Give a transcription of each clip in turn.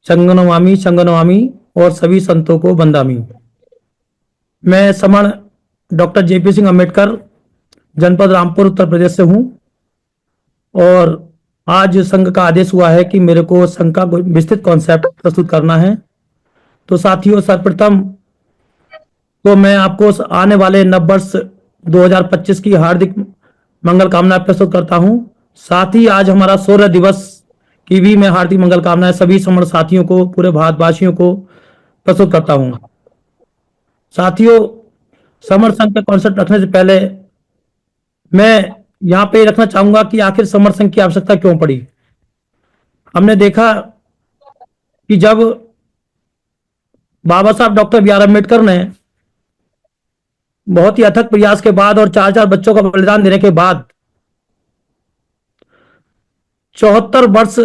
संगनमामि संगनमामि और सभी संतों को वंदामि। मैं समण डॉक्टर जेपी सिंह अम्बेडकर जनपद रामपुर उत्तर प्रदेश से हूं और आज संघ का आदेश हुआ है कि मेरे को संघ का विस्तृत कॉन्सेप्ट प्रस्तुत करना है। तो साथियों, सर्वप्रथम तो मैं आपको आने वाले नव वर्ष 2025 की हार्दिक मंगल कामनाएं प्रस्तुत करता हूं। साथ ही आज हमारा शौर्य दिवस की भी मैं हार्दिक मंगल कामनाएं सभी समर साथियों को, पूरे भारतवासियों को प्रस्तुत करता हूं। साथियों, समर संघ का कॉन्सेप्ट रखने से पहले मैं यहां पे रखना चाहूंगा कि आखिर समर संघ की आवश्यकता क्यों पड़ी। हमने देखा कि जब बाबा साहब डॉक्टर बी आर अम्बेडकर ने बहुत ही अथक प्रयास के बाद और 4-4 बच्चों का बलिदान देने के बाद 74 वर्ष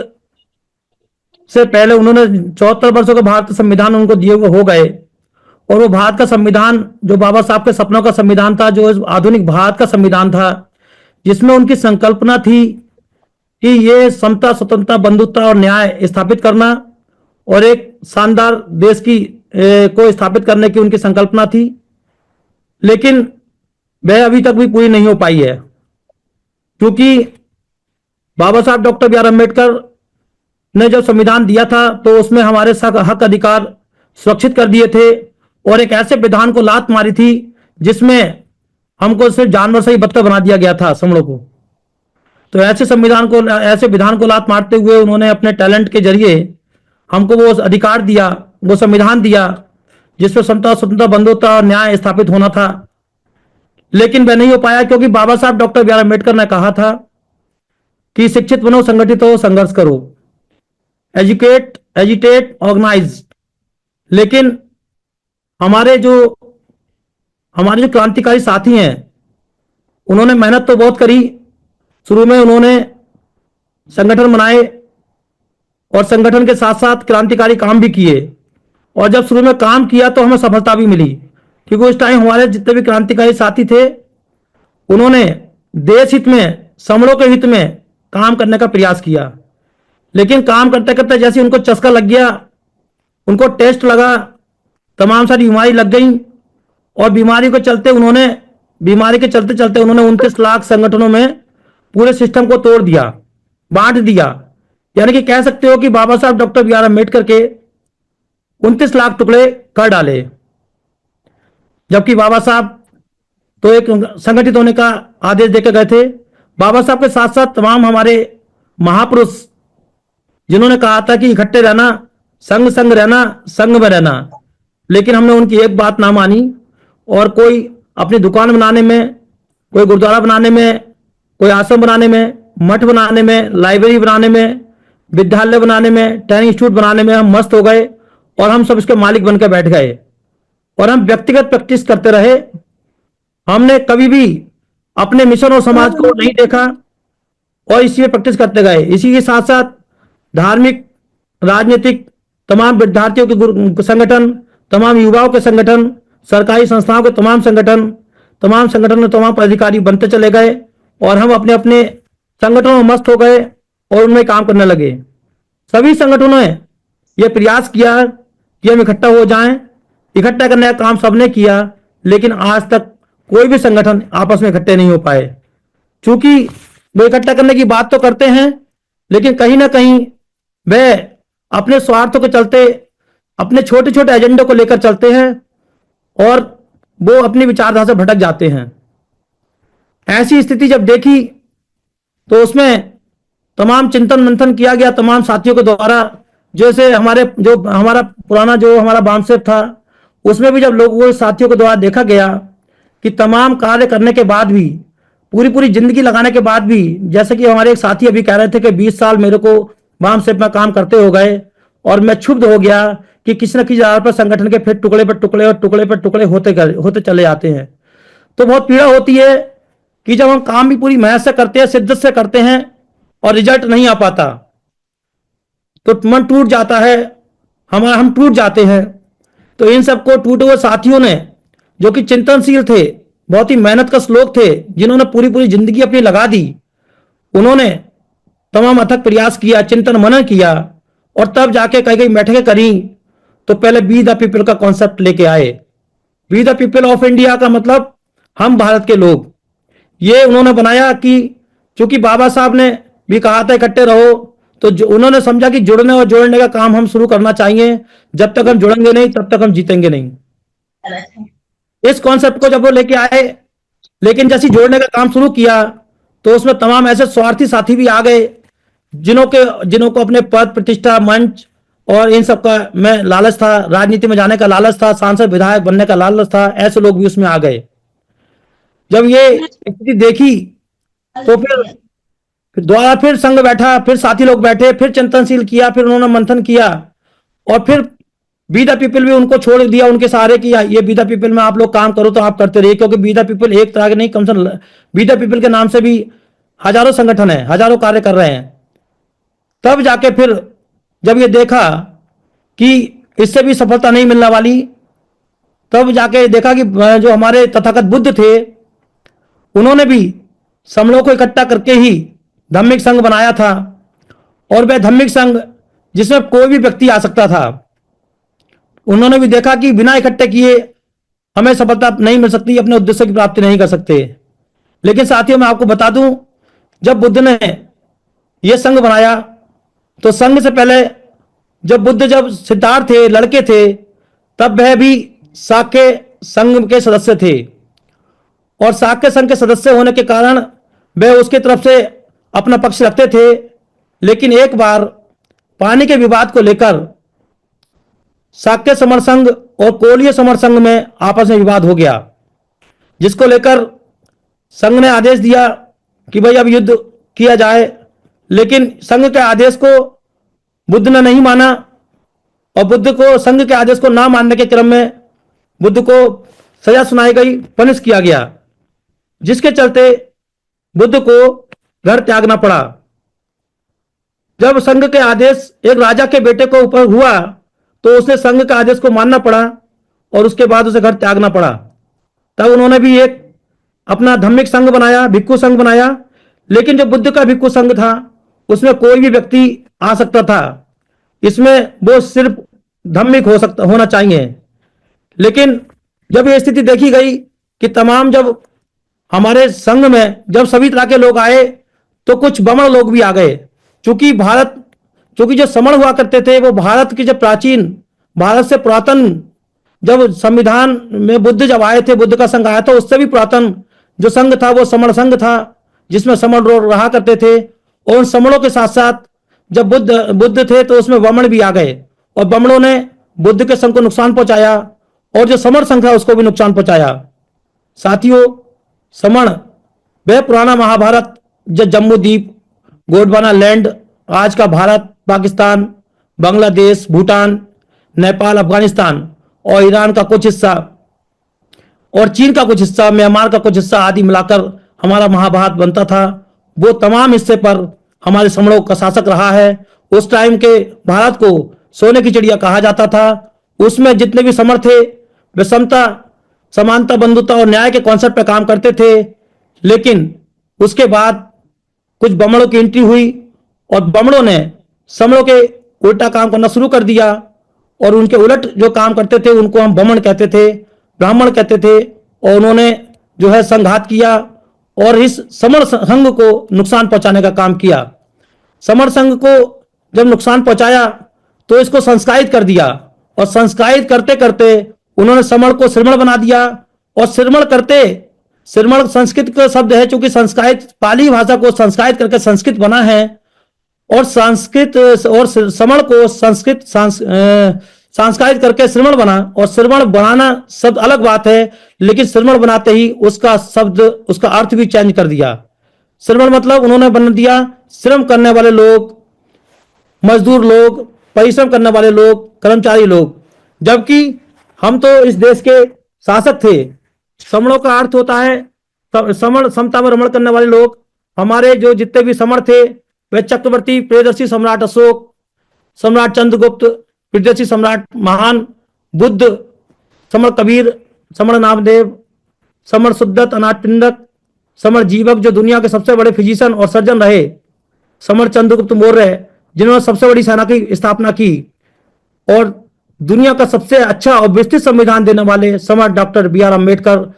से पहले उन्होंने 74 वर्षों का भारत संविधान उनको दिए हुए हो गए और वो भारत का संविधान जो बाबा साहब के सपनों का संविधान था, जो आधुनिक भारत का संविधान था, जिसमें उनकी संकल्पना थी कि ये समता, स्वतंत्रता, बंधुत्व और न्याय स्थापित करना और एक शानदार देश की को स्थापित करने की उनकी संकल्पना थी, लेकिन वह अभी तक भी पूरी नहीं हो पाई है। क्योंकि बाबा साहब डॉक्टर बी आर अम्बेडकर ने जब संविधान दिया था तो उसमें हमारे हक अधिकार सुरक्षित कर दिए थे और एक ऐसे विधान को लात मारी थी जिसमें हमको सिर्फ जानवर से ही बदतर बना दिया गया था, समणों को। तो ऐसे विधान को लात मारते हुए उन्होंने अपने टैलेंट के जरिए हमको वो अधिकार दिया, वो संविधान दिया जिसमें समता, स्वतंत्रता, बंधुत्व और न्याय स्थापित होना था। लेकिन वह नहीं हो पाया क्योंकि बाबा साहब डॉक्टर बी आर अम्बेडकर ने कहा था कि शिक्षित बनो, संगठित हो, संघर्ष करो, एजुकेट, एजिटेट, ऑर्गेनाइज। लेकिन हमारे जो क्रांतिकारी साथी हैं उन्होंने मेहनत तो बहुत करी। शुरू में उन्होंने संगठन बनाए और संगठन के साथ साथ क्रांतिकारी काम भी किए और जब शुरू में काम किया तो हमें सफलता भी मिली, क्योंकि उस टाइम हमारे जितने भी क्रांतिकारी साथी थे उन्होंने देश हित में, समणों के हित में काम करने का प्रयास किया। लेकिन काम करते करते जैसे उनको चस्का लग गया, उनको टेस्ट लगा, तमाम सारी बीमारी लग गई और बीमारी के चलते चलते उन्होंने 29 लाख संगठनों में पूरे सिस्टम को तोड़ दिया, बांट दिया। यानी कि कह सकते हो कि बाबा साहब डॉक्टर बी आर अम्बेडकर के 29 लाख टुकड़े कर डाले। जबकि बाबा साहब तो एक संगठित होने का आदेश देकर गए थे। बाबा साहब के साथ साथ तमाम हमारे महापुरुष जिन्होंने कहा था कि इकट्ठे रहना, संग रहना, संग में रहना, लेकिन हमने उनकी एक बात ना मानी और कोई अपनी दुकान बनाने में, कोई गुरुद्वारा बनाने में, कोई आश्रम बनाने में, मठ बनाने में, लाइब्रेरी बनाने में, विद्यालय बनाने में, ट्रेनिंग इंस्टीट्यूट बनाने में हम मस्त हो गए और हम सब इसके मालिक बनकर बैठ गए और हम व्यक्तिगत प्रैक्टिस करते रहे। हमने कभी भी अपने मिशन और समाज को नहीं देखा और इसी में प्रैक्टिस करते गए। इसी के साथ साथ धार्मिक, राजनीतिक, तमाम विद्यार्थियों के संगठन, तमाम युवाओं के संगठन, सरकारी संस्थाओं के तमाम संगठन में तमाम पदाधिकारी बनते चले गए और हम अपने अपने संगठनों में मस्त हो गए और उनमें काम करने लगे। सभी संगठनों ने यह प्रयास किया कि हम इकट्ठा हो जाएं। इकट्ठा करने का काम सबने किया, लेकिन आज तक कोई भी संगठन आपस में इकट्ठे नहीं हो पाए। चूंकि वो इकट्ठा करने की बात तो करते हैं, लेकिन कहीं ना कहीं वे अपने स्वार्थों के चलते, अपने छोटे छोटे एजेंडों को लेकर चलते हैं और वो अपनी विचारधारा से भटक जाते हैं। ऐसी स्थिति जब देखी तो उसमें तमाम चिंतन मंथन किया गया तमाम साथियों के द्वारा। जैसे हमारा पुराना बामसेफ था, उसमें भी जब लोगों को, साथियों के द्वारा देखा गया कि तमाम कार्य करने के बाद भी, पूरी जिंदगी लगाने के बाद भी, जैसे कि हमारे एक साथी अभी कह रहे थे कि 20 साल मेरे को बामसेफ में काम करते हो गए और मैं क्षुब्ध हो गया कि किसी न किसी आधार पर संगठन के फिर टुकड़े पर टुकड़े होते चले जाते हैं। तो बहुत पीड़ा होती है कि जब हम काम भी पूरी मेहनत से करते हैं, शिद्दत से करते हैं और रिजल्ट नहीं आ पाता तो मन टूट जाता है, हम टूट जाते हैं। तो इन सबको टूटे हुए साथियों ने, जो कि चिंतनशील थे, बहुत ही मेहनत कश लोग थे, जिन्होंने पूरी जिंदगी अपनी लगा दी, उन्होंने तमाम अथक प्रयास किया, चिंतन मनन किया और तब जाके कई कई बैठकें करी, तो पहले बी द पीपल का कॉन्सेप्ट लेके आए। Be the people of India का मतलब हम भारत के लोग, ये उन्होंने बनाया कि चूंकि बाबा साहब ने भी कहा था इकट्ठे रहो, तो उन्होंने समझा कि जुड़ने और जोड़ने का काम हम शुरू करना चाहिए। जब तक हम जुड़ेंगे नहीं तब तक हम जीतेंगे नहीं। इस कॉन्सेप्ट को जब वो लेके आए, लेकिन जैसे ही जोड़ने का काम शुरू किया तो उसमें तमाम ऐसे स्वार्थी साथी भी आ गए जिनको अपने पद प्रतिष्ठा मंच और इन सब का में लालच था, राजनीति में जाने का लालच था, सांसद विधायक बनने का लालच था। ऐसे लोग भी उसमें आ गए। जब ये स्थिति देखी तो फिर दोबारा फिर संघ बैठा, फिर साथी लोग बैठे, फिर चिंतनशील किया, फिर उन्होंने मंथन किया और फिर बी द पीपल भी उनको छोड़ दिया उनके सहारे कि ये बी द पीपल में आप लोग काम करो तो आप करते रहिए, क्योंकि बी द पीपल एक तरह के नहीं, कम से कम बी द पीपल के नाम से भी हजारों संगठन है, हजारों कार्य कर रहे हैं। तब जाके फिर जब ये देखा कि इससे भी सफलता नहीं मिलने वाली, तब जाके देखा कि जो हमारे तथागत बुद्ध थे उन्होंने भी समलों को इकट्ठा करके ही धार्मिक संघ बनाया था। और वह धार्मिक संघ जिसमें कोई भी व्यक्ति आ सकता था। उन्होंने भी देखा कि बिना इकट्ठे किए हमें सफलता नहीं मिल सकती, अपने उद्देश्य की प्राप्ति नहीं कर सकते। लेकिन साथियों मैं आपको बता दूं, जब बुद्ध ने यह संघ बनाया तो संघ से पहले जब सिद्धार्थ थे, लड़के थे, तब वह भी शाक्य संघ के सदस्य थे। और शाक्य संघ के सदस्य होने के कारण वह उसके तरफ से अपना पक्ष रखते थे। लेकिन एक बार पानी के विवाद को लेकर शाक्य समर संघ और कोलीय समर संघ में आपस में विवाद हो गया, जिसको लेकर संघ ने आदेश दिया कि भाई अब युद्ध किया जाए। लेकिन संघ के आदेश को बुद्ध ने नहीं माना और बुद्ध को संघ के आदेश को ना मानने के क्रम में बुद्ध को सजा सुनाई गई, पनिश किया गया, जिसके चलते बुद्ध को घर त्यागना पड़ा। जब संघ के आदेश एक राजा के बेटे को ऊपर हुआ तो उसने संघ के आदेश को मानना पड़ा और उसके बाद उसे घर त्यागना पड़ा। तब उन्होंने भी एक अपना धार्मिक संघ बनाया, भिक्खु संघ बनाया। लेकिन जो बुद्ध का भिक्खु संघ था उसमें कोई भी व्यक्ति आ सकता था, इसमें वो सिर्फ धार्मिक होना चाहिए। लेकिन जब ये स्थिति देखी गई कि तमाम जब हमारे संघ में जब सभी तरह के लोग आए तो कुछ बमण लोग भी आ गए। चूंकि जो समण हुआ करते थे वो भारत की, जब प्राचीन भारत से पुरातन जब संविधान में बुद्ध जब आए थे, बुद्ध का संघ आया था, उससे भी पुरातन जो संघ था वो समण संघ था, जिसमें समण रहा करते थे। और उन समणों के साथ साथ जब बुद्ध थे तो उसमें वमण भी आ गए और बमणों ने बुद्ध के संघ को नुकसान पहुंचाया और जो समण संघ था उसको भी नुकसान पहुंचाया। साथियों, समण वह पुराना महाभारत जो जम्मू द्वीप, गोंडवाना लैंड, आज का भारत, पाकिस्तान, बांग्लादेश, भूटान, नेपाल, अफगानिस्तान और ईरान का कुछ हिस्सा और चीन का कुछ हिस्सा, म्यांमार का कुछ हिस्सा आदि मिलाकर हमारा महाभारत बनता था। वो तमाम हिस्से पर हमारे समणों का शासक रहा है। उस टाइम के भारत को सोने की चिड़िया कहा जाता था। उसमें जितने भी समर थे वे समता, समानता, बंधुता और न्याय के कॉन्सेप्ट पर काम करते थे। लेकिन उसके बाद कुछ बमणों की एंट्री हुई और बमणों ने समणों के उल्टा काम करना शुरू कर दिया और उनके उलट जो काम करते थे उनको हम बमण कहते थे, ब्राह्मण कहते थे। और उन्होंने जो है संघात किया और इस समण संघ को नुकसान पहुंचाने का काम किया। समण संघ को जब नुकसान पहुंचाया तो इसको संस्कारित कर दिया और संस्कारित करते करते उन्होंने समण को श्रमण बना दिया। और श्रमण संस्कृत का शब्द है, चूंकि संस्कारित पाली भाषा को संस्कारित करके संस्कृत बना है और संस्कृत और समण को संस्कृत संस्कारित करके श्रमण बना। और श्रमण बनाना शब्द अलग बात है, लेकिन श्रमण बनाते ही उसका शब्द, उसका अर्थ भी चेंज कर दिया। श्रमण मतलब उन्होंने बना दिया श्रम करने वाले लोग, मजदूर लोग, परिश्रम करने वाले लोग, कर्मचारी लोग। जबकि हम तो इस देश के शासक थे। समणों का अर्थ होता है समण, समता में रमण करने वाले लोग। हमारे जो जितने भी समण थे वे चक्रवर्ती, प्रियदर्शी सम्राट अशोक, सम्राट चंद्रगुप्त, प्रियदर्शी सम्राट महान, बुद्ध, समण कबीर, समण नामदेव, समण सुद्दत अनाथ पिंडक, समण जीवक जो दुनिया के सबसे बड़े फिजिशियन और सर्जन रहे, समण चंद्रगुप्त मौर्य, जिन्होंने सबसे बड़ी सेना की स्थापना की, और दुनिया का सबसे अच्छा और विस्तृत संविधान देने वाले समर डॉक्टर बी आर अम्बेडकर,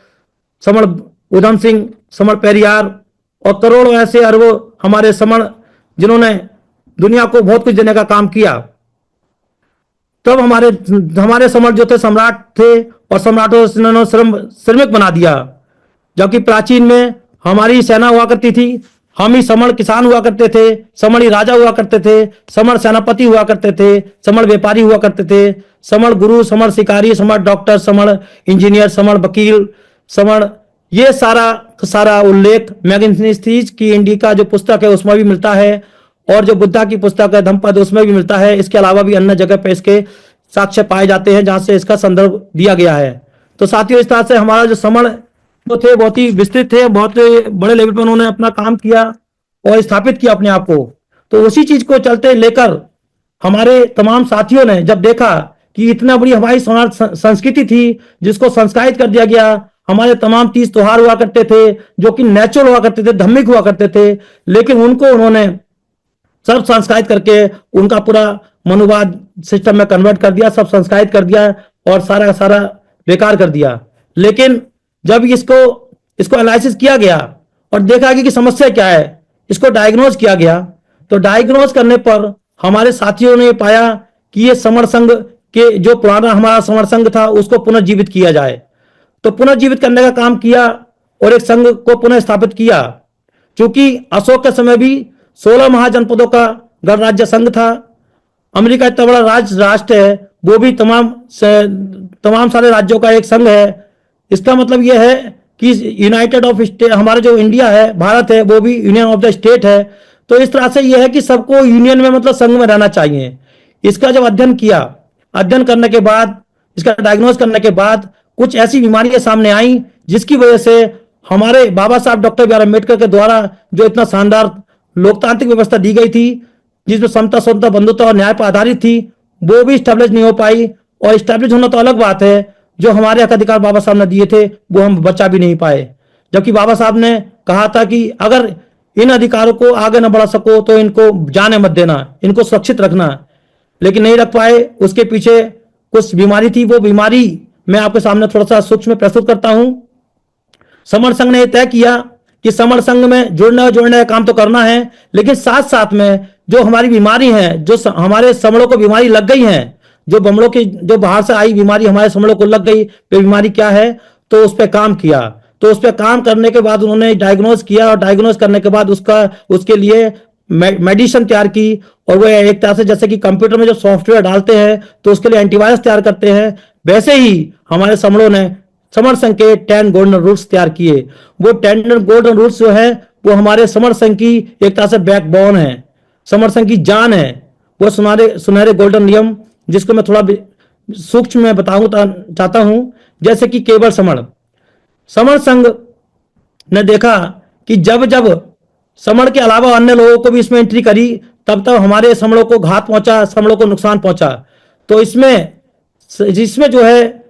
समर उधम सिंह, समर पेरियार, और करोड़ों ऐसे अरबों हमारे समर, जिन्होंने दुनिया को बहुत कुछ देने का काम किया। तब हमारे हमारे समर जो थे सम्राट थे, और सम्राटों ने श्रमिक बना दिया। जबकि प्राचीन में हमारी सेना हुआ करती थी, हम ही समण किसान हुआ करते थे, समण ही राजा हुआ करते थे, समण सेनापति हुआ करते थे, समण व्यापारी हुआ करते थे, समण गुरु, समण शिकारी, समण डॉक्टर, समण इंजीनियर, समण वकील, समण, ये सारा सारा उल्लेख मैग्नेनिस्टीज की इंडिका जो पुस्तक है उसमें भी मिलता है, और जो बुद्धा की पुस्तक है धम्मपद उसमें भी मिलता है। इसके अलावा भी अन्य जगह पे इसके साक्ष्य पाए जाते हैं जहां से इसका संदर्भ दिया गया है। तो साथियों, इस तरह से हमारा जो समण जो थे बहुत ही विस्तृत थे, बहुत बड़े लेवल पर उन्होंने अपना काम किया और स्थापित किया अपने आप को। तो उसी चीज को चलते लेकर हमारे तमाम साथियों ने जब देखा कि इतना बड़ी हमारी संस्कृति थी जिसको संस्कारित कर दिया गया, हमारे तमाम तीज त्योहार हुआ करते थे जो कि नेचुरल हुआ करते थे, धार्मिक हुआ करते थे, लेकिन उनको उन्होंने सब संस्कारित करके उनका पूरा मनुवाद सिस्टम में कन्वर्ट कर दिया, सब संस्कारित कर दिया और सारा का सारा बेकार कर दिया। लेकिन जब इसको इसको एनालिसिस किया गया और देखा कि समस्या क्या है, इसको डायग्नोज किया गया, तो डायग्नोज करने पर हमारे साथियों ने पाया कि ये समर संघ के जो पुराना हमारा समर संघ था उसको पुनर्जीवित किया जाए। तो पुनर्जीवित करने का काम किया और एक संघ को पुनः स्थापित किया। क्योंकि अशोक के समय भी 16 महाजनपदों का गणराज्य संघ था। अमेरिका इतना बड़ा राष्ट्र है, वो भी तमाम सारे राज्यों का एक संघ है। इसका मतलब यह है कि यूनाइटेड ऑफ स्टेट, हमारा जो इंडिया है, भारत है, वो भी यूनियन ऑफ द स्टेट है। तो इस तरह से यह है कि सबको यूनियन में मतलब संघ में रहना चाहिए। इसका जब अध्ययन किया, अध्ययन करने के बाद, इसका डायग्नोज करने के बाद कुछ ऐसी बीमारियां सामने आई जिसकी वजह से हमारे बाबा साहब डॉक्टर बी आर अम्बेडकर के द्वारा जो इतना शानदार लोकतांत्रिक व्यवस्था दी गई थी जिसमें समता, स्वतंत्रता, बंधुत्व और न्याय पर आधारित थी, वो भी स्टैब्लिश नहीं हो पाई। और स्टैब्लिश होना तो अलग बात है, जो हमारे हक अधिकार बाबा साहब ने दिए थे वो हम बचा भी नहीं पाए। जबकि बाबा साहब ने कहा था कि अगर इन अधिकारों को आगे न बढ़ा सको तो इनको जाने मत देना, इनको सुरक्षित रखना, लेकिन नहीं रख पाए। उसके पीछे कुछ बीमारी थी, वो बीमारी मैं आपके सामने थोड़ा सा सूक्ष्म में प्रस्तुत करता हूं। समर संघ ने तय किया कि समर संघ में जोड़ने का काम तो करना है, लेकिन साथ साथ में जो हमारी बीमारी है, जो हमारे समड़ों को बीमारी लग गई है, जो बमड़ों की जो बाहर से आई बीमारी हमारे समड़ों को लग गई, वो बीमारी क्या है, तो उस पर काम किया। तो उस पर काम करने के बाद उन्होंने डायग्नोज किया और डायग्नोज करने के बाद उसके लिए मेडिसिन तैयार की। और वो एक तरह से जैसे कि कंप्यूटर में जो सॉफ्टवेयर डालते हैं तो उसके लिए एंटीवायरस तैयार करते हैं, वैसे ही हमारे समड़ों ने समर संघ के 10 गोल्डन रूल्स तैयार किए। वो 10 गोल्डन रूल्स जो है वो हमारे समर संघ की एक तरह से बैकबोन है, समर संघ की जान है। वो सुनहरे गोल्डन नियम, जिसको मैं थोड़ा सूक्ष्म में बताऊं चाहता हूं। जैसे कि केवल समर संघ ने देखा कि जब जब समण के अलावा अन्य लोगों को भी इसमें एंट्री करी, तब तब हमारे समड़ों को घात पहुंचा, समड़ों को नुकसान पहुंचा। तो जिसमें जो है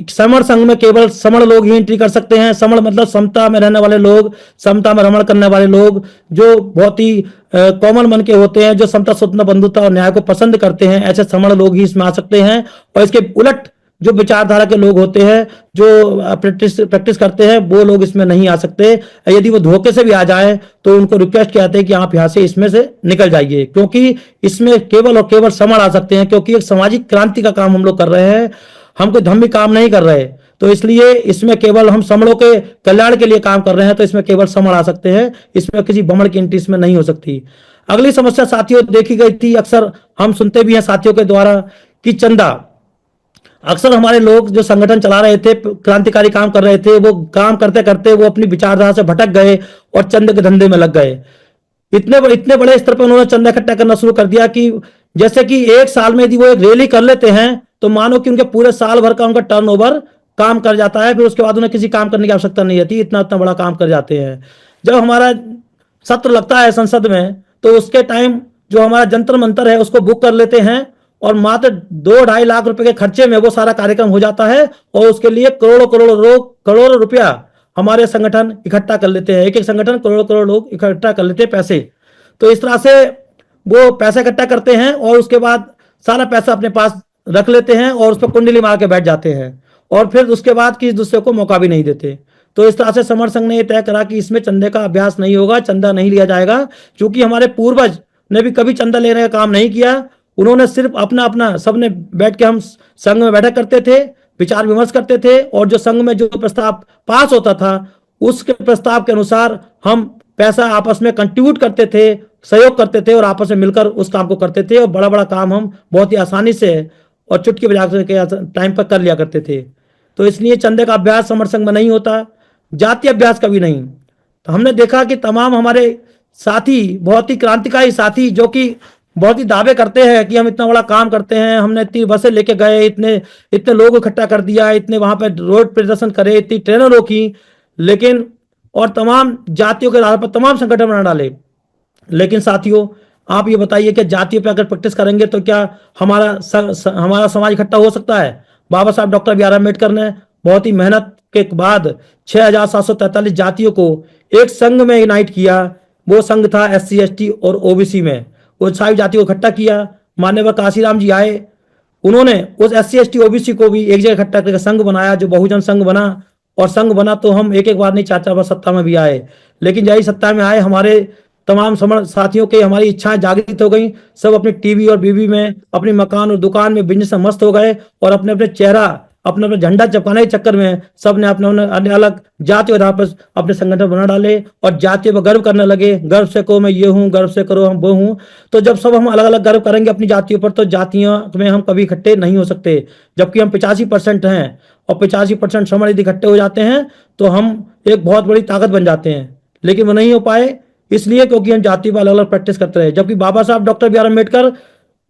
समर संघ में केवल समण लोग ही एंट्री कर सकते हैं। समण मतलब समता में रहने वाले लोग, समता में रमण करने वाले लोग, जो बहुत ही कॉमन मन के होते हैं, जो समता, स्वतंत्रता, बंधुत्व और न्याय को पसंद करते हैं, ऐसे समण लोग ही इसमें आ सकते हैं। और इसके उलट जो विचारधारा के लोग होते हैं, जो प्रैक्टिस करते हैं, वो लोग इसमें नहीं आ सकते। यदि वो धोखे से भी आ जाए तो उनको रिक्वेस्ट किया जाता है कि आप यहाँ से इसमें से निकल जाइए, क्योंकि इसमें केवल और केवल समण आ सकते हैं। क्योंकि एक सामाजिक क्रांति का काम हम लोग कर रहे हैं, हम कोई धार्मिक काम नहीं कर रहे। तो इसलिए इसमें केवल हम समणों के कल्याण के लिए काम कर रहे हैं, तो इसमें केवल समण आ सकते हैं, इसमें किसी बमण की एंट्री इसमें नहीं हो सकती। अगली समस्या साथियों देखी गई थी, अक्सर हम सुनते भी हैं साथियों के द्वारा, कि चंदा। अक्सर हमारे लोग जो संगठन चला रहे थे, क्रांतिकारी काम कर रहे थे, वो काम करते करते वो अपनी विचारधारा से भटक गए और चंद के धंधे में लग गए। इतने बड़े स्तर पर उन्होंने चंदा इकट्ठा करना शुरू कर दिया कि जैसे कि एक साल में यदि वो एक रैली कर लेते हैं तो मानो कि उनके पूरे साल भर का उनका टर्नओवर काम कर जाता है, फिर उसके बाद उन्हें किसी काम करने की आवश्यकता नहीं रहती, इतना बड़ा काम कर जाते हैं। जब हमारा सत्र लगता है संसद में, तो उसके टाइम जो हमारा जंतर मंतर है उसको बुक कर लेते हैं और मात्र 2-2.5 लाख रुपए के खर्चे में वो सारा कार्यक्रम हो जाता है। और उसके लिए करोड़ों रुपया हमारे संगठन इकट्ठा कर लेते हैं, एक एक संगठन करोड़ों लोग इकट्ठा कर लेते हैं पैसे। तो इस तरह से वो पैसा इकट्ठा करते हैं और उसके बाद सारा पैसा अपने पास रख लेते हैं और उस पर कुंडली मार के बैठ जाते हैं, और फिर उसके बाद किसी दूसरे को मौका भी नहीं देते। तो इस तरह से समर संघ ने यह तय करा कि इसमें चंदे का अभ्यास नहीं होगा, चंदा नहीं लिया जाएगा, क्योंकि हमारे पूर्वज ने भी कभी चंदा लेने का काम नहीं किया। उन्होंने सिर्फ अपना अपना, सबने बैठ के हम संघ में बैठक करते थे, विचार विमर्श करते थे, और जो संघ में जो प्रस्ताव पास होता था उसके प्रस्ताव के अनुसार हम पैसा आपस में कंट्रीब्यूट करते थे, सहयोग करते थे, और आपस में मिलकर उस काम को करते थे, और बड़ा बड़ा काम हम बहुत ही आसानी से और चुटकी बजा के टाइम पर कर लिया करते थे। तो इसलिए चंदे का अभ्यास समर संघ में नहीं होता, जातीय अभ्यास कभी नहीं। तो हमने देखा कि तमाम हमारे साथी, बहुत ही क्रांतिकारी साथी, जो कि बहुत ही दावे करते हैं कि हम इतना बड़ा काम करते हैं, हमने इतनी बसें लेके गए, इतने इतने लोगों को इकट्ठा कर दिया, इतने वहां पे रोड प्रदर्शन करे, इतनी ट्रेनें रोकी, लेकिन और तमाम जातियों के आधार पर तमाम संगठन बना डाले। लेकिन साथियों, आप ये बताइए कि जातियों पे अगर प्रैक्टिस करेंगे तो क्या हमारा समाज इकट्ठा हो सकता है? बाबा साहब डॉक्टर बी आर अम्बेडकर ने बहुत ही मेहनत के बाद 6,743 जातियों को एक संघ में यूनाइट किया। वो संघ था SC ST और OBC में, वो सारी जातियों को इकट्ठा किया। मान्यवर काशीराम जी आए, उन्होंने उस SC ST OBC को भी एक जगह इकट्ठा करके संघ बनाया, जो बहुजन संघ बना। और संघ बना तो हम एक एक बार नहीं, 4 4 बार सत्ता में भी आए, लेकिन जैसे सत्ता में आए हमारे तमाम साथियों के, हमारी इच्छाएं जागृत हो गई। सब अपने टीवी और बीवी में, अपने मकान और दुकान में बिजनेस में मस्त हो गए, और अपने अपने चेहरा, अपने अपने झंडा चिपकाने के चक्कर में सब ने अपने अपने अलग जाति और आपस अपने संगठन बना डाले, और जातियों पर गर्व करने लगे। गर्व से कहो मैं ये हूँ, गर्व से करो हम वो हूँ। तो जब सब हम अलग अलग गर्व करेंगे अपनी जातियों पर, तो जातियों में हम कभी इकट्ठे नहीं हो सकते। जबकि हम 85% हैं, और 85% समर यदि इकट्ठे हो जाते हैं तो हम एक बहुत बड़ी ताकत बन जाते हैं। लेकिन वो नहीं हो पाए, इसलिए क्योंकि हम जाति पर अलग अलग प्रैक्टिस करते रहे। जबकि बाबा साहब डॉक्टर बी आर अम्बेडकर,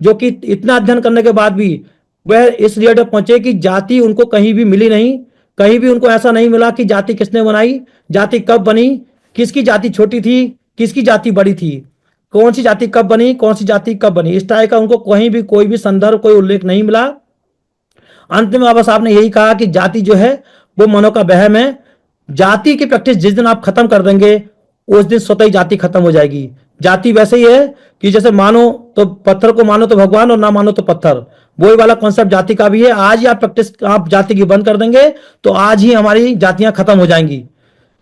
जो कि इतना अध्ययन करने के बाद भी वह इस रिजल्ट पर पहुंचे कि जाति उनको कहीं भी मिली नहीं, कहीं भी उनको ऐसा नहीं मिला कि जाति किसने बनाई, जाति कब बनी, किसकी जाति छोटी थी, किसकी जाति बड़ी थी, कौन सी जाति कब बनी, कौन सी जाति कब बनी, इस टाइप का उनको कहीं भी कोई भी संदर्भ, कोई उल्लेख नहीं मिला। अंत में बाबा साहब ने यही कहा कि जाति जो है वो मनो का वहम है। जाति की प्रैक्टिस जिस दिन आप खत्म कर देंगे, उस दिन स्वतः ही जाति खत्म हो जाएगी। जाति वैसे ही है कि जैसे मानो तो पत्थर को मानो तो भगवान, और ना मानो तो पत्थर, वही वाला कॉन्सेप्ट जाति का भी है। आज ही आप प्रैक्टिस, आप जाति की बंद कर देंगे तो आज ही हमारी जातियां खत्म हो जाएंगी।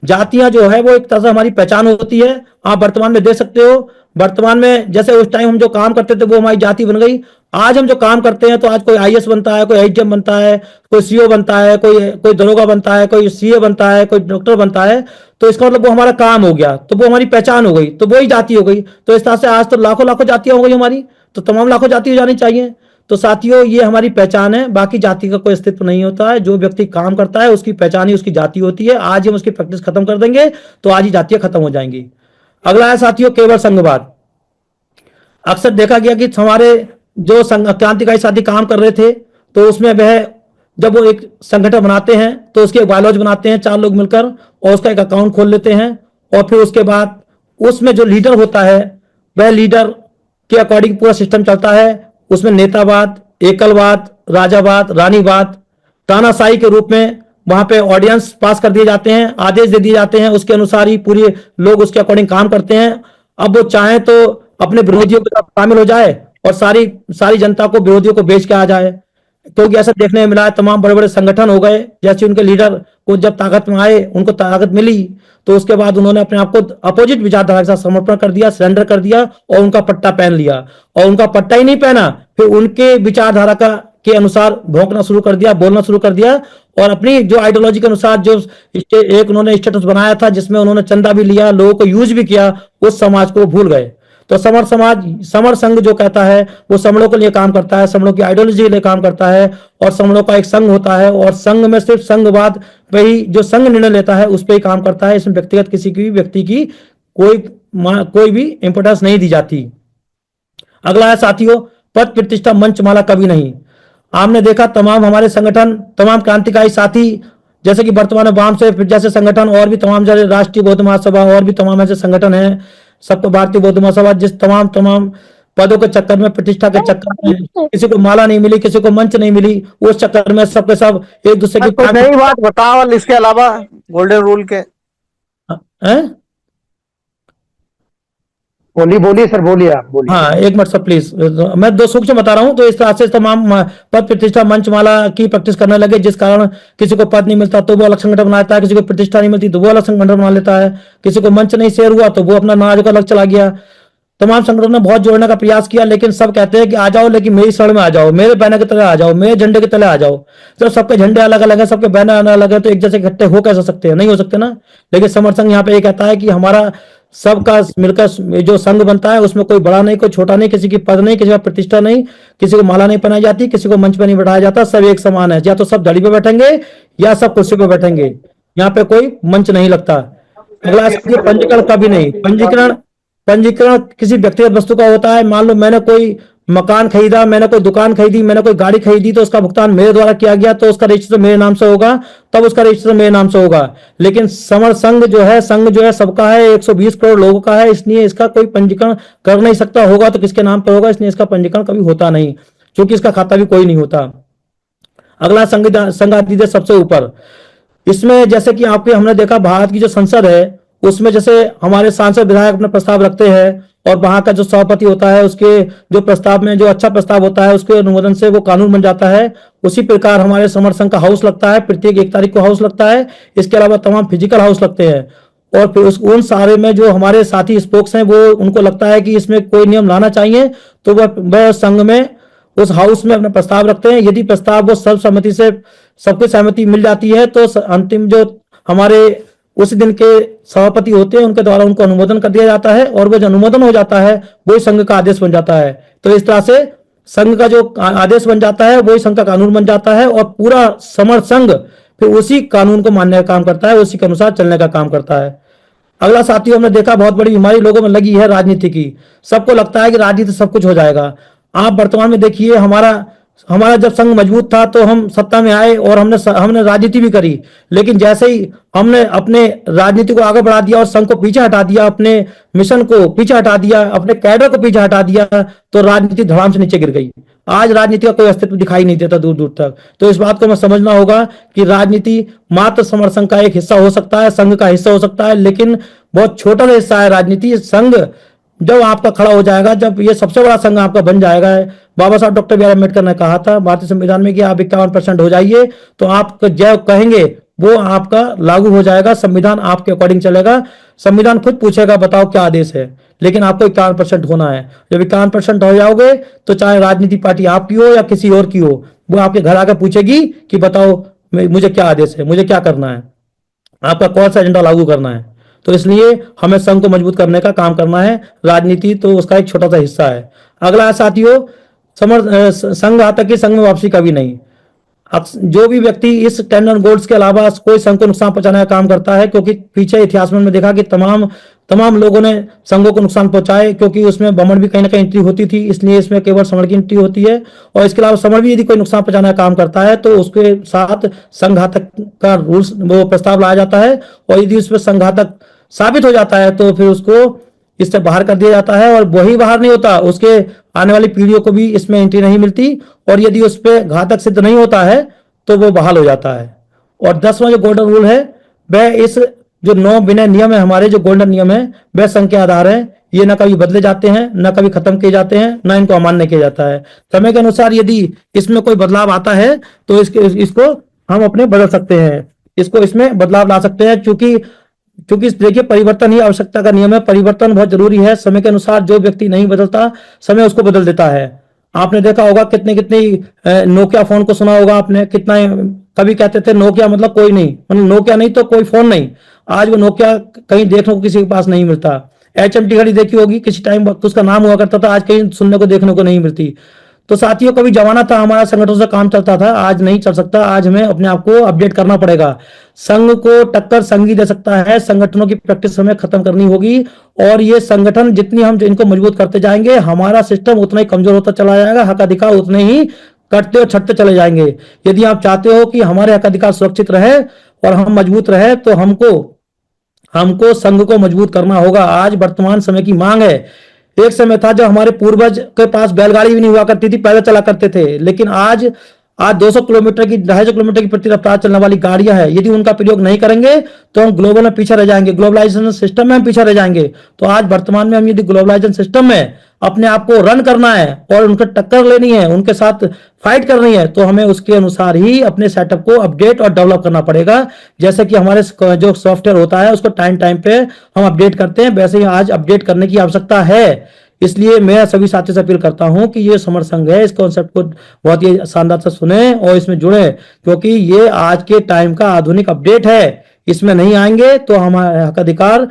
जातियां जो है वो एक तरह से हमारी पहचान होती है। आप वर्तमान में देख सकते हो, वर्तमान में जैसे उस टाइम हम जो काम करते थे वो हमारी जाति बन गई। आज हम जो काम करते हैं तो आज कोई IAS बनता है, कोई HM बनता है, कोई CO बनता है, कोई कोई दरोगा बनता है, कोई CA बनता है, कोई डॉक्टर बनता है। तो इसका मतलब वो हमारा काम हो गया, तो वो हमारी पहचान हो गई, तो वो ही जाति हो गई। तो इस तरह से आज तो लाखों लाखों जातियां हो गई हमारी, तो तमाम लाखों जाति हो जानी चाहिए। तो साथियों, ये हमारी पहचान है, बाकी जाति का कोई अस्तित्व नहीं होता है। जो व्यक्ति काम करता है उसकी पहचान ही उसकी जाति होती है। आज हम उसकी प्रैक्टिस खत्म कर देंगे तो आज ही जातियां खत्म हो जाएंगी। अगला है साथियों केवल संघवाद। अक्सर देखा गया कि हमारे जो क्रांतिकारी साथी काम कर रहे थे, तो उसमें वह जब वो एक संगठन बनाते हैं तो उसके बायलॉज बनाते हैं 4 लोग मिलकर, और उसका एक अकाउंट खोल लेते हैं, और फिर उसके बाद उसमें जो लीडर होता है वह लीडर के अकॉर्डिंग पूरा सिस्टम चलता है। उसमें नेतावाद, एकलवाद, राजावाद, रानीवाद, तानाशाही के रूप में वहां पे ऑर्डिनेंस पास कर दिए जाते हैं, आदेश दे दिए जाते हैं, उसके अनुसार ही पूरे लोग उसके अकॉर्डिंग काम करते हैं। अब वो चाहे तो अपने विरोधियों के साथ शामिल हो जाए और सारी सारी जनता को, विरोधियों को बेच के आ जाए। क्योंकि ऐसा देखने में मिला है, तमाम बड़े बड़े संगठन हो गए, जैसे उनके लीडर को जब ताकत में आए, उनको ताकत मिली, तो उसके बाद उन्होंने अपने आप को अपोजिट विचारधारा के साथ समर्पण कर दिया, सरेंडर कर दिया, और उनका पट्टा पहन लिया। और उनका पट्टा ही नहीं पहना, फिर उनके विचारधारा का के अनुसार भौंकना शुरू कर दिया, बोलना शुरू कर दिया, और अपनी जो आइडियोलॉजी के अनुसार जो एक उन्होंने स्टेटस बनाया था जिसमें उन्होंने चंदा भी लिया, लोगों को यूज भी किया, उस समाज को भूल गए। तो समर संघ जो कहता है वो समड़ों के लिए काम करता है, समड़ों की आइडियोलॉजी के लिए काम करता है, और समड़ों का एक संघ होता है, और संघ में सिर्फ संघवाद पे ही, जो संघ निर्णय लेता है उस पर ही काम करता है। इसमें व्यक्तिगत किसी की व्यक्ति की कोई भी इंपोर्टेंस नहीं दी जाती। अगला है साथियों पद प्रतिष्ठा मंचमाला कभी नहीं। आपने देखा तमाम हमारे संगठन, तमाम क्रांतिकारी साथी, जैसे कि वर्तमान में वाम से जैसे संगठन, और भी तमाम जैसे राष्ट्रीय बौद्ध महासभा, और भी तमाम ऐसे संगठन हैं, सबको भारतीय बौद्ध महासभा, जिस तमाम तमाम पदों के चक्कर में, प्रतिष्ठा के चक्कर में, किसी को माला नहीं मिली, किसी को मंच नहीं मिली, उस चक्कर में सबके सब एक दूसरे की कोई नई बात बताओ इसके अलावा गोल्डन रूल के। हैं? बोलिए बोलिए सर, बोलिए, आप बोलिए। हाँ, एक मिनट सर प्लीज। मैं दो सूक्ष्म बता रहा हूँ। तो इस तरह से तमाम पद प्रतिष्ठा मंचमाला की प्रैक्टिस करने लगे, जिस कारण किसी को पद नहीं मिलता तो वो अलग संगठन बना लेता है, किसी को प्रतिष्ठा नहीं मिलती तो वो अलग संगठन बना लेता है, किसी को मंच नहीं शेयर हुआ तो वो अपना नाज का अलग चला गया। तमाम संगठनों ने बहुत जोड़ने का प्रयास किया, लेकिन सब कहते हैं कि आ जाओ, लेकिन मेरी शरण में आ जाओ, मेरे बैनर के तले आ जाओ, मेरे झंडे के तले आ जाओ। जब सबके झंडे अलग अलग है, सबके बैनर अलग अलग है, तो एक जैसे इकट्ठे हो कैसे सकते हैं? नहीं हो सकते ना। लेकिन समर संघ यहाँ पे ये कहता है कि हमारा सबका मिलकर जो संघ बनता है उसमें कोई बड़ा नहीं, कोई छोटा नहीं, किसी की पद नहीं, किसी का प्रतिष्ठा नहीं, किसी को माला नहीं पहनाई जाती, किसी को मंच पर नहीं बैठाया जाता, सब एक समान है। या तो सब धड़ी पे बैठेंगे या सब कुर्सी पे बैठेंगे, यहाँ पे कोई मंच नहीं लगता। अगला पंजीकरण कभी नहीं। पंजीकरण पंजीकरण किसी व्यक्तिगत वस्तु का होता है। मान लो मैंने कोई मकान खरीदा, मैंने कोई दुकान खरीदी, मैंने कोई गाड़ी खरीदी, तो उसका भुगतान मेरे द्वारा किया गया तो उसका रजिस्ट्रेशन मेरे नाम से होगा, तब उसका रजिस्ट्रेशन मेरे नाम से होगा। लेकिन समर संघ जो है सबका है, 120 करोड़ लोगों का है, इसलिए इसका कोई पंजीकरण कर नहीं सकता। होगा तो किसके नाम पर होगा, इसलिए इसका पंजीकरण कभी होता नहीं, क्योंकि इसका खाता भी कोई नहीं होता। अगला संघ अधिदेश सबसे ऊपर। इसमें जैसे कि आपके हमने देखा भारत की जो संसद है उसमें जैसे हमारे सांसद विधायक अपना प्रस्ताव रखते हैं और वहां का जो सभापति होता है उसके जो प्रस्ताव में जो अच्छा प्रस्ताव होता है उसके अनुमोदन से वो कानून बन जाता है। उसी प्रकार हमारे समर संघ का हाउस लगता है, प्रत्येक 1 तारीख को हाउस लगता है। इसके अलावा तमाम फिजिकल हाउस लगते हैं। और फिर उन सारे में जो हमारे साथी स्पोक्स हैं वो उनको लगता है कि इसमें कोई नियम लाना चाहिए, तो वह संघ में उस हाउस में अपना प्रस्ताव रखते हैं। यदि प्रस्ताव वो सर्वसम्मति से सबकी सहमति मिल जाती है तो अंतिम जो हमारे उस दिन के सभापति होते हैं उनके द्वारा उनको अनुमोदन कर दिया जाता है, और वो जो अनुमोदन हो जाता है वही संघ का आदेश बन जाता है। तो इस तरह से संघ का जो आदेश बन जाता है वही संघ का कानून बन जाता है, और पूरा समर संघ फिर उसी कानून को मानने का काम करता है, उसी के अनुसार चलने का काम करता है। अगला साथियों, हमने देखा बहुत बड़ी बीमारी लोगों में लगी है राजनीति की। सबको लगता है कि राजनीति सब कुछ हो जाएगा। आप वर्तमान में देखिए, हमारा हमारा जब संघ मजबूत था तो हम सत्ता में आए और हमने राजनीति भी करी, लेकिन जैसे ही हमने अपने राजनीति को आगे बढ़ा दिया और संघ को पीछे हटा दिया, अपने मिशन को पीछे हटा दिया, अपने कैडर को पीछे हटा दिया, तो राजनीति धड़ाम से नीचे गिर गई। आज राजनीति का कोई अस्तित्व दिखाई नहीं देता दूर दूर तक। तो इस बात को हमें समझना होगा कि राजनीति मात्र समर संघ का एक हिस्सा हो सकता है, संघ का हिस्सा हो सकता है, लेकिन बहुत छोटा हिस्सा है राजनीति। संघ जब आपका खड़ा हो जाएगा, जब ये सबसे बड़ा संघ आपका बन जाएगा, बाबा साहब डॉक्टर बी आर अम्बेडकर ने कहा था भारतीय संविधान में कि आप 51% हो जाइए, तो आप जय कहेंगे वो आपका लागू हो जाएगा, संविधान आपके अकॉर्डिंग चलेगा। संविधान खुद पूछेगा बताओ क्या आदेश है, लेकिन आपको 51% होना है। जब 51% हो जाओगे तो चाहे राजनीति पार्टी आपकी हो या किसी और की हो, वो आपके घर आकर पूछेगी कि बताओ मुझे क्या आदेश है, मुझे क्या करना है, आपका कौन सा एजेंडा लागू करना है। तो इसलिए हमें संघ को मजबूत करने का काम करना है। राजनीति तो उसका एक छोटा सा हिस्सा है। अगला साथियों, संघ आता कि संघ में वापसी कभी नहीं। जो भी व्यक्ति इस 10 रन गोल्स के अलावा कोई संघ को नुकसान पहुंचाने का काम करता है, क्योंकि पीछे इतिहास में हमने देखा कि तमाम लोगों ने संघों को नुकसान पहुंचाए, क्योंकि उसमें बमण भी कहीं ना कहीं एंट्री होती थी, इसलिए इसमें केवल समण की एंट्री होती है। और इसके अलावा समण भी यदि कोई नुकसान पहुंचाने का काम करता है तो उसके साथ संघातक का रूल्स वो प्रस्ताव लाया जाता है, और यदि उसमें संघातक साबित हो जाता है तो फिर उसको इससे बाहर कर दिया जाता है। और वही बाहर नहीं होता, उसके आने वाली पीढ़ियों को भी इसमें एंट्री नहीं मिलती, और यदि उस पर घातक सिद्ध नहीं होता है तो वो बहाल हो जाता है। और 10वां जो गोल्डन रूल है, वह इस जो 9 विनय नियम है, हमारे जो गोल्डन नियम है, वह संघ के आधार है। ये ना कभी बदले जाते हैं, ना कभी खत्म किए जाते हैं, ना इनको अमान्य किया जाता है। समय के अनुसार यदि इसमें कोई बदलाव आता है तो इसको हम अपने बदल सकते हैं, इसको इसमें बदलाव ला सकते हैं, क्योंकि देखिए परिवर्तन ही आवश्यकता का नियम है। परिवर्तन बहुत जरूरी है। समय के अनुसार जो व्यक्ति नहीं बदलता, समय उसको बदल देता है। आपने देखा होगा कितनी नोकिया फोन को सुना होगा आपने, कितना कभी कहते थे नोकिया मतलब कोई नहीं, मतलब नोकिया नहीं तो कोई फोन नहीं। आज वो नोकिया कहीं देखने को किसी के पास नहीं मिलता। HMT घड़ी देखी होगी, किसी टाइम उसका नाम हुआ करता था, आज कहीं सुनने को देखने को नहीं मिलती। तो साथियों, कभी जमाना था हमारा संगठनों से काम चलता था, आज नहीं चल सकता। आज हमें अपने आप को अपडेट करना पड़ेगा। संघ को टक्कर संघ ही दे सकता है। संगठनों की प्रैक्टिस हमें खत्म करनी होगी, और ये संगठन जितनी हम इनको मजबूत करते जाएंगे, हमारा सिस्टम उतना ही कमजोर होता चला जाएगा, हक अधिकार उतने ही कटते और छटते चले जाएंगे। यदि आप चाहते हो कि हमारे हक अधिकार सुरक्षित रहे और हम मजबूत रहे, तो हमको संघ को मजबूत करना होगा। आज वर्तमान समय की मांग है। एक समय था जब हमारे पूर्वज के पास बैलगाड़ी भी नहीं हुआ करती थी, पैदल चला करते थे, लेकिन आज आज 200 किलोमीटर की 250 किलोमीटर की प्रति रफ्तार चलने वाली गाड़ियां हैं, यदि उनका प्रयोग नहीं करेंगे तो हम ग्लोबल में पीछे रह जाएंगे, ग्लोबलाइजेशन सिस्टम में हम पीछे रह जाएंगे। तो आज वर्तमान में हम यदि ग्लोबलाइजेशन सिस्टम में अपने आप को रन करना है और उनसे टक्कर लेनी है, उनके साथ फाइट करनी है, तो हमें उसके अनुसार ही अपने सेटअप को अपडेट और डेवलप करना पड़ेगा। जैसे कि हमारे जो सॉफ्टवेयर होता है उसको टाइम टाइम पे हम अपडेट करते हैं, वैसे ही आज अपडेट करने की आवश्यकता है। इसलिए मैं सभी साथियों से अपील करता हूं कि ये समर संघ है, इस कॉन्सेप्ट को बहुत ही शानदार से सुने और इसमें जुड़े, क्योंकि ये आज के टाइम का आधुनिक अपडेट है। इसमें नहीं आएंगे तो हमारे हक अधिकार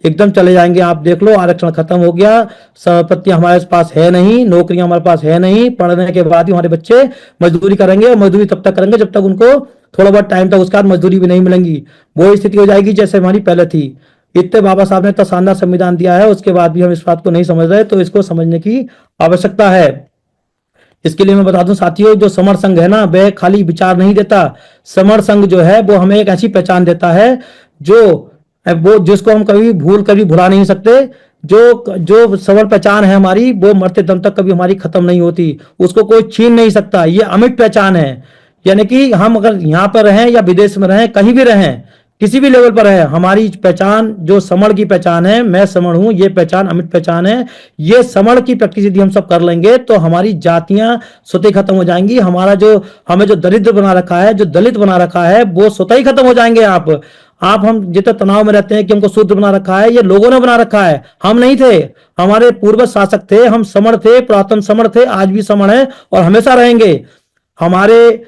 एकदम चले जाएंगे। आप देख लो, आरक्षण खत्म हो गया, संपत्ति हमारे पास है नहीं, नौकरियां हमारे पास है नहीं, पढ़ने के बाद ही हमारे बच्चे मजदूरी करेंगे, और मजदूरी तब तक करेंगे जब तक उनको थोड़ा बहुत टाइम तक, उसके बाद मजदूरी भी नहीं मिलेंगी। वो स्थिति हो जाएगी जैसे हमारी पहले थी। इतने बाबा साहब ने इतना शानदार संविधान दिया है, उसके बाद भी हम इस बात को नहीं समझ रहे, तो इसको समझने की आवश्यकता है। इसके लिए मैं बता दूं साथियों, जो समर संघ है ना, वह खाली विचार नहीं देता। समर संघ जो है वो हमें एक ऐसी पहचान देता है जो वो जिसको हम कभी भुला नहीं सकते। जो जो समर पहचान है हमारी, वो मरते दम तक कभी हमारी खत्म नहीं होती, उसको कोई छीन नहीं सकता। ये अमिट पहचान है। यानी कि हम अगर यहाँ पर रहें या विदेश में रहें, कहीं भी रहें, किसी भी लेवल पर है, हमारी पहचान जो समण की पहचान है, मैं समण हूं, ये पहचान अमिट पहचान है। ये समण की प्रैक्टिस यदि हम सब कर लेंगे तो हमारी जातियां स्वतः ही खत्म हो जाएंगी। हमारा जो हमें जो दरिद्र बना रखा है, जो दलित बना रखा है, वो स्वतः ही खत्म हो जाएंगे। आप हम जितने तनाव में रहते हैं कि हमको शूद्र बना रखा है, ये लोगों ने बना रखा है, हम नहीं थे। हमारे पूर्वज शासक थे, हम समण थे, पुरातन समण थे, आज भी समण है और हमेशा रहेंगे। हमारे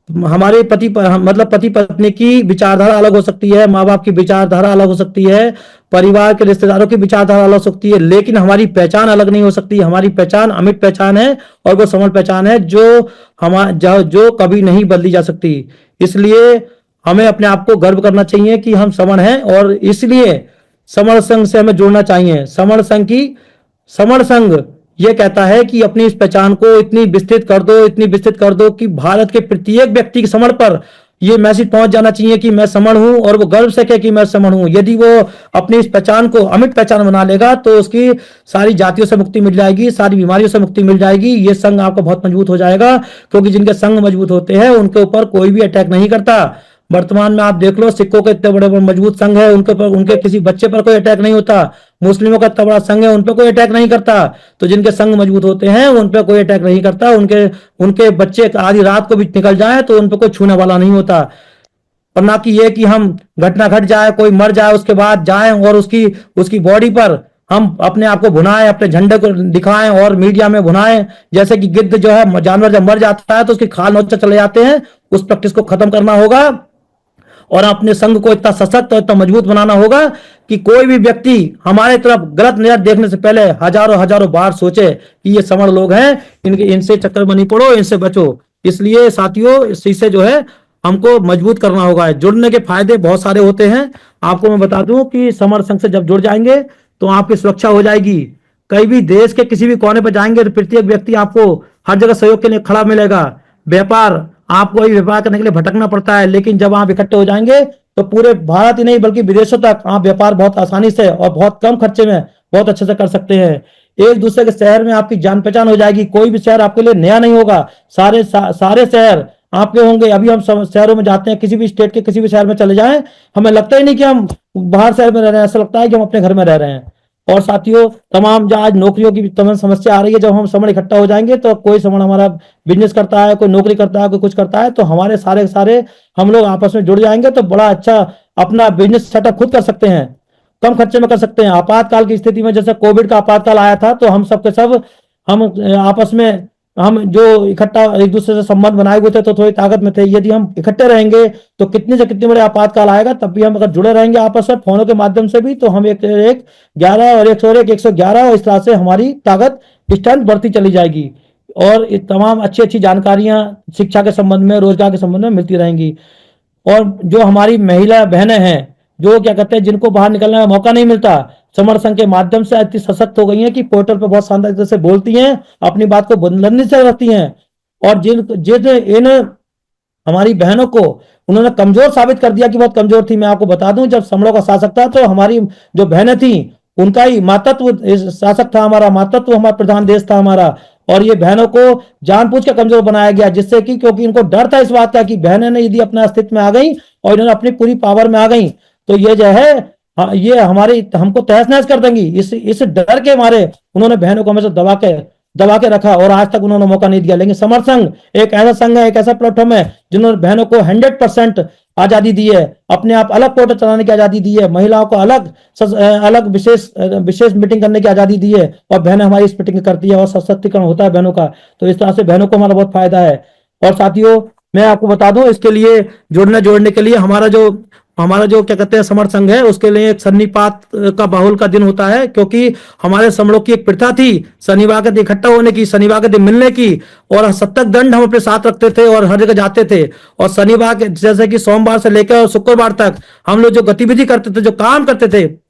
हमारे मतलब पति पत्नी की विचारधारा अलग हो सकती है, माँ बाप की विचारधारा अलग हो सकती है, परिवार के रिश्तेदारों की विचारधारा अलग हो सकती है, लेकिन हमारी पहचान अलग नहीं हो सकती। हमारी पहचान अमिट पहचान है और वो समण पहचान है जो कभी नहीं बदली जा सकती। इसलिए हमें अपने आप को गर्व करना चाहिए कि हम समण हैं, और इसलिए समण संघ से हमें जुड़ना चाहिए। समण संघ ये कहता है कि अपनी इस पहचान को इतनी विस्तृत कर दो कि भारत के प्रत्येक व्यक्ति के समण पर ये मैसेज पहुंच जाना चाहिए कि मैं समण हूं, और वो गर्व से कहे कि मैं समण हूं। यदि वो अपनी इस पहचान को अमिट पहचान बना लेगा तो उसकी सारी जातियों से मुक्ति मिल जाएगी, सारी बीमारियों से मुक्ति मिल जाएगी। ये संघ आपका बहुत मजबूत हो जाएगा, क्योंकि जिनके संघ मजबूत होते हैं उनके ऊपर कोई भी अटैक नहीं करता। वर्तमान में आप देख लो, सिखों के इतने बड़े बड़े मजबूत संघ है, उनके किसी बच्चे पर कोई अटैक नहीं होता। मुस्लिमों का इतना बड़ा संघ है, उन पर कोई अटैक नहीं करता। तो जिनके संघ मजबूत होते हैं उन पर कोई अटैक नहीं करता। उनके बच्चे आधी रात को भी निकल जाए तो उन पर कोई छूने वाला नहीं होता। और ना कि ये कि हम घटना घट जाए, कोई मर जाए, उसके बाद जाए और उसकी बॉडी पर हम अपने आप को भुनाएं, अपने झंडे को दिखाएं और मीडिया में भुनाएं। जैसे कि गिद्ध जो है, जानवर जब मर जाता है तो उसकी खाल नोच चले जाते हैं। उस प्रैक्टिस को खत्म करना होगा और अपने संघ को इतना सशक्त और इतना मजबूत बनाना होगा कि कोई भी व्यक्ति हमारे तरफ गलत नजर देखने से पहले हजारों बार सोचे कि ये समण लोग हैं, इनसे चक्कर में नहीं पड़ो, इनसे बचो। इसलिए साथियों, इससे जो है हमको मजबूत करना होगा। जुड़ने के फायदे बहुत सारे होते हैं। आपको मैं बता दूं कि समर संघ से जब जुड़ जाएंगे तो आपकी सुरक्षा हो जाएगी। कहीं भी देश के किसी भी कोने पर जाएंगे तो प्रत्येक व्यक्ति आपको हर जगह सहयोग के लिए खड़ा मिलेगा। व्यापार, आपको ही व्यापार करने के लिए भटकना पड़ता है, लेकिन जब आप इकट्ठे हो जाएंगे तो पूरे भारत ही नहीं बल्कि विदेशों तक आप व्यापार बहुत आसानी से और बहुत कम खर्चे में बहुत अच्छे से कर सकते हैं। एक दूसरे के शहर में आपकी जान पहचान हो जाएगी। कोई भी शहर आपके लिए नया नहीं होगा, सारे शहर आपके होंगे। अभी हम शहरों में जाते हैं, किसी भी स्टेट के किसी भी शहर में चले जाएं, हमें लगता ही नहीं कि हम बाहर शहर में रह रहे हैं, ऐसा लगता है कि हम अपने घर में रह रहे हैं। और साथियों, तमाम जो आज नौकरियों की तमाम समस्या आ रही है, जब हम समण इकट्ठा हो जाएंगे तो कोई समण हमारा बिजनेस करता है, कोई नौकरी करता है, कोई कुछ करता है, तो हमारे सारे हम लोग आपस में जुड़ जाएंगे तो बड़ा अच्छा अपना बिजनेस सेटअप खुद कर सकते हैं, कम खर्चे में कर सकते हैं। आपातकाल की स्थिति में, जैसे कोविड का आपातकाल आया था, तो हम सबके सब हम आपस में हम जो इकट्ठा एक दूसरे से संबंध बनाए हुए थे तो थोड़ी ताकत में थे। यदि हम इकट्ठे रहेंगे तो कितने से कितने बड़े आपातकाल आएगा, तब भी हम अगर जुड़े रहेंगे आपस में फोनों के माध्यम से भी, तो हम 11 और 101 111 और इस तरह से हमारी ताकत स्ट्रेंथ बढ़ती चली जाएगी। और तमाम अच्छी जानकारियां शिक्षा के संबंध में, रोजगार के संबंध में मिलती रहेंगी। और जो हमारी महिला बहनें हैं, जो क्या कहते हैं, जिनको बाहर निकलने का मौका नहीं मिलता, समर संघ के माध्यम से इतनी सशक्त हो गई हैं कि पोर्टल पर बहुत शानदार तरह से बोलती हैं, अपनी बात को बुलंदी से रखती हैं। और जिन इन हमारी बहनों को उन्होंने कमजोर साबित कर दिया कि बहुत कमजोर थी। मैं आपको बता दूं, जब समणों का शासक था तो हमारी जो बहनें थी उनका ही मातृत्व शासक था, हमारा मातृत्व, हमारा प्रधान देश था हमारा। और ये बहनों को जानबूझ के कमजोर बनाया गया, जिससे कि क्योंकि इनको डर था इस बात का कि बहनें ने यदि अपने अस्तित्व में आ गई और इन्होंने अपनी पूरी पावर में आ गई तो ये जो है, हाँ, ये हमारे हमको तहस नहस कर देंगी। इस डर के मारे उन्होंने बहनों को हमेशा दबा के रखा और आज तक उन्होंने मौका नहीं दिया। लेकिन समर संघ एक ऐसा संघ है, एक ऐसा प्लेटफॉर्म है जिन्होंने बहनों को 100% आजादी दी है, अपने आप अलग पोर्टल चलाने की आजादी दी है, महिलाओं को अलग विशेष मीटिंग करने की आजादी दी है और बहनें हमारी इस मीटिंग करती है और सशक्तिकरण होता है बहनों का। तो इस तरह से बहनों को हमारा बहुत फायदा है। और साथियों, मैं आपको बता दूं, इसके लिए जोड़ने के लिए हमारा जो क्या कहते हैं समर संघ है, उसके लिए एक सन्निपात का बाहुल का दिन होता है, क्योंकि हमारे समरों की एक प्रथा थी शनिवार के दिन इकट्ठा होने की, शनिवार के दिन मिलने की, और सप्तक दंड हम अपने साथ रखते थे और हर जगह जाते थे। और शनिवार के जैसे कि सोमवार से लेकर शुक्रवार तक हम लोग जो गतिविधि करते थे, जो काम करते थे,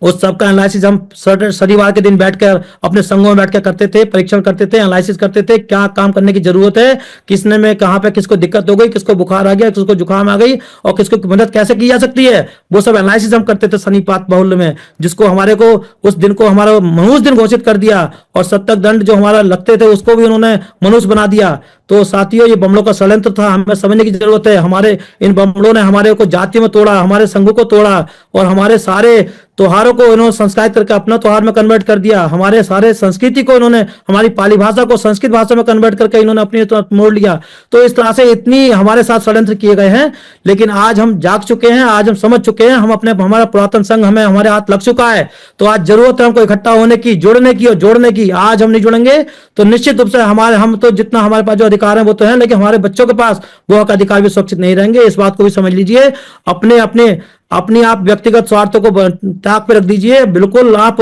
उस सब का एनालिसिस हम शनिवार के दिन बैठकर अपने संघों में बैठकर करते थे, परीक्षण करते थे, एनालिसिस करते थे, क्या काम करने की जरूरत है, किसने में कहां पे किसको दिक्कत हो गई, किसको बुखार आ गया, किसको जुकाम आ गई और किसको मदद कैसे की जा सकती है, वो सब एनालिसिस हम करते थे शनिपात बाहुल्य में, जिसको हमारे को उस दिन को हमारा मनुष्य दिन घोषित कर दिया। और सप्तक दंड जो हमारा लगते थे उसको भी उन्होंने मनुष्य बना दिया। तो साथियों, ये बमलों का षड्यंत्र था, हमें समझने की जरूरत है। हमारे इन बमलों ने हमारे को जाति में तोड़ा, हमारे संघों को तोड़ा और हमारे सारे त्योहारों को इन्होंने संस्कारित करके अपना त्योहार में कन्वर्ट कर दिया। हमारे सारे संस्कृति को इन्होंने, हमारी पाली भाषा को संस्कृत भाषा में कन्वर्ट करके इन्होंने अपनी तरफ मोड़ लिया। तो इस तरह से इतनी हमारे साथ षड्यंत्र किए गए हैं, लेकिन आज हम जाग चुके हैं, आज हम समझ चुके हैं, हमारा पुरातन संघ हमें हमारे हाथ लग चुका है। तो आज जरूरत है हमको इकट्ठा होने की, जुड़ने की और जोड़ने की। आज हम नहीं जुड़ेंगे तो निश्चित रूप से हम तो जितना हमारे पास जो अधिकार है वो तो है, लेकिन हमारे बच्चों के पास वो हक अधिकार भी सुरक्षित नहीं रहेंगे। इस बात को भी समझ लीजिए। अपनी आप व्यक्तिगत स्वार्थों को ताक पे रख दीजिए। बिल्कुल आप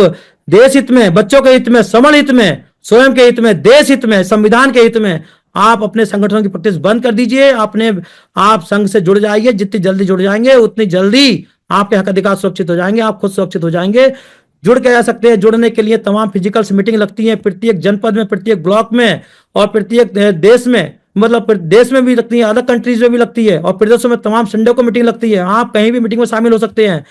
देश हित में, बच्चों के हित में, समण हित में, स्वयं के हित में, देश हित में, संविधान के हित में आप अपने संगठनों की प्रैक्टिस बंद कर दीजिए। आप संघ से जुड़ जाइए। जितनी जल्दी जुड़ जाएंगे उतनी जल्दी आपके हक अधिकार सुरक्षित हो जाएंगे, आप खुद सुरक्षित हो जाएंगे। जुड़ के जा सकते हैं। जुड़ने के लिए तमाम फिजिकल मीटिंग लगती है प्रत्येक जनपद में, प्रत्येक ब्लॉक में और प्रत्येक देश में, मतलब देश में भी लगती है, अलग कंट्रीज में भी लगती है और प्रदेशों में तमाम संडे को मीटिंग लगती है। आप कहीं भी मीटिंग में शामिल हो सकते हैं।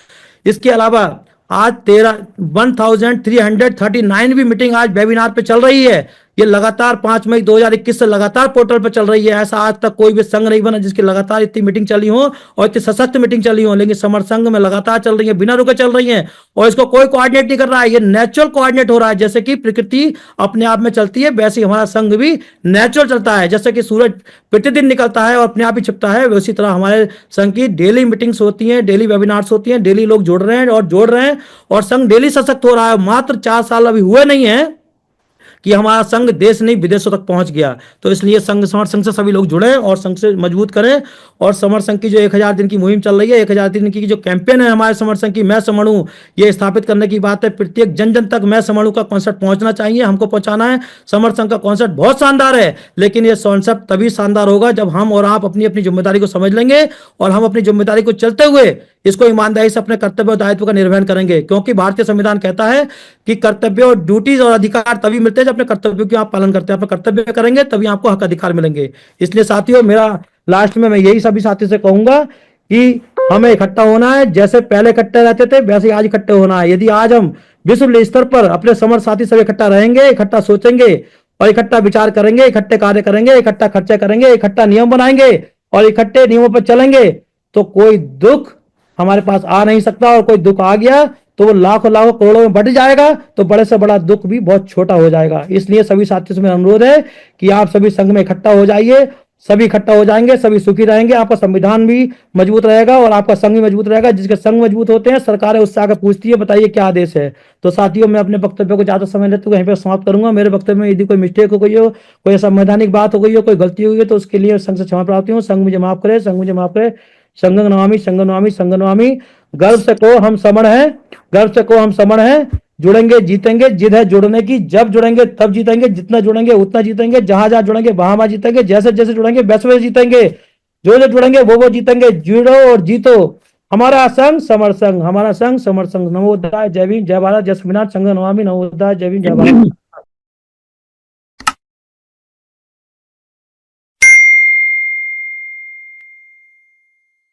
इसके अलावा आज 1339 भी मीटिंग आज वेबिनार पे चल रही है। ये लगातार 5 मई 2021 से लगातार पोर्टल पर चल रही है। ऐसा आज तक कोई भी संघ नहीं बना जिसकी लगातार इतनी मीटिंग चली हो और इतनी सशक्त मीटिंग चली हो, लेकिन समर संघ में लगातार चल रही है, बिना रुके चल रही है और इसको कोई कोऑर्डिनेट नहीं कर रहा है। ये नेचुरल कोऑर्डिनेट हो रहा है। जैसे कि प्रकृति अपने आप में चलती है, वैसे ही हमारा संघ भी नेचुरल चलता है। जैसे कि सूरज प्रतिदिन निकलता है और अपने आप ही छिपता है, उसी तरह हमारे संघ की डेली मीटिंग्स होती हैं, डेली वेबिनार्स होती हैं, डेली लोग जुड़ रहे हैं और जोड़ रहे हैं और संघ डेली सशक्त हो रहा है। मात्र 4 साल अभी हुए नहीं है कि हमारा संघ देश नहीं विदेशों तक पहुंच गया। तो इसलिए समर संघ से सभी लोग जुड़े और संघ से मजबूत करें। और समर संघ की जो 1000 दिन की मुहिम चल रही है, 1000 दिन की जो कैंपेन है हमारे समर संघ की, मैं समण हूं, ये स्थापित करने की बात है। प्रत्येक जन जन तक मैं समण हूं का कॉन्सेप्ट पहुंचना चाहिए, हमको पहुंचाना है। समर संघ का कॉन्सेप्ट बहुत शानदार है, लेकिन ये कॉन्सेप्ट तभी शानदार होगा जब हम और आप अपनी अपनी जिम्मेदारी को समझ लेंगे और हम अपनी जिम्मेदारी को चलते हुए इसको ईमानदारी से अपने कर्तव्य और दायित्व का निर्वहन करेंगे। क्योंकि भारतीय संविधान कहता है कि कर्तव्य और ड्यूटीज और अधिकार तभी मिलते हैं जब अपने कर्तव्यों की आप पालन करते हैं। अपने कर्तव्य करेंगे तभी आपको हक अधिकार मिलेंगे। इसलिए साथियों, मेरा लास्ट में मैं यही सभी साथी से कहूंगा कि हमें इकट्ठा होना है। जैसे पहले इकट्ठे रहते थे वैसे आज इकट्ठे होना है। यदि आज हम विश्व स्तर पर अपने समर साथी सब इकट्ठा रहेंगे, इकट्ठा सोचेंगे और इकट्ठा विचार करेंगे, इकट्ठे कार्य करेंगे, इकट्ठा खर्चे करेंगे, इकट्ठा नियम बनाएंगे और इकट्ठे नियमों पर चलेंगे, तो कोई दुख हमारे पास आ नहीं सकता। और कोई दुख आ गया तो वो लाखों लाखों करोड़ों में बढ़ जाएगा, तो बड़े से बड़ा दुख भी बहुत छोटा हो जाएगा। इसलिए सभी साथियों से मेरा अनुरोध है कि आप सभी संघ में इकट्ठा हो जाइए। सभी इकट्ठा हो जाएंगे, सभी सुखी रहेंगे, आपका संविधान भी मजबूत रहेगा और आपका संघ भी मजबूत रहेगा। जिसके संघ मजबूत होते हैं, सरकारें उससे आकर पूछती है बताइए क्या आदेश है। तो साथियों, मैं अपने वक्तव्य को ज्यादा समय लेते हुए यहीं पर समाप्त करूंगा। मेरे वक्तव्य में यदि कोई मिस्टेक हो गई हो, कोई संवैधानिक बात हो गई हो, कोई गलती हो गई, तो उसके लिए संघ से क्षमा प्रार्थी हूँ। संघ मुझे माफ करे, संघ मुझे माफ करे। संघ नमामि, संघ नमामि, संघ नमामि। गर्व से को हम समण हैं, गर्व से को हम समण हैं। जुड़ेंगे जीतेंगे, जिद है जुड़ने की। जब जुड़ेंगे तब जीतेंगे, जितना जुड़ेंगे उतना जीतेंगे, जहां जहां जुड़ेंगे वहां वहां जीतेंगे, जैसे जैसे जुड़ेंगे वैसे वैसे जीतेंगे, जो जो जुड़ेंगे वो जीतेंगे। जुड़ो और जीतो। हमारा संघ समर संघ, हमारा संघ समर संघ। नमो बुद्धाय, जय भीम, जय भारत, जय स्वामीनाथ। संघ नमामि, नमो बुद्धाय, जय भीम, जय भारत।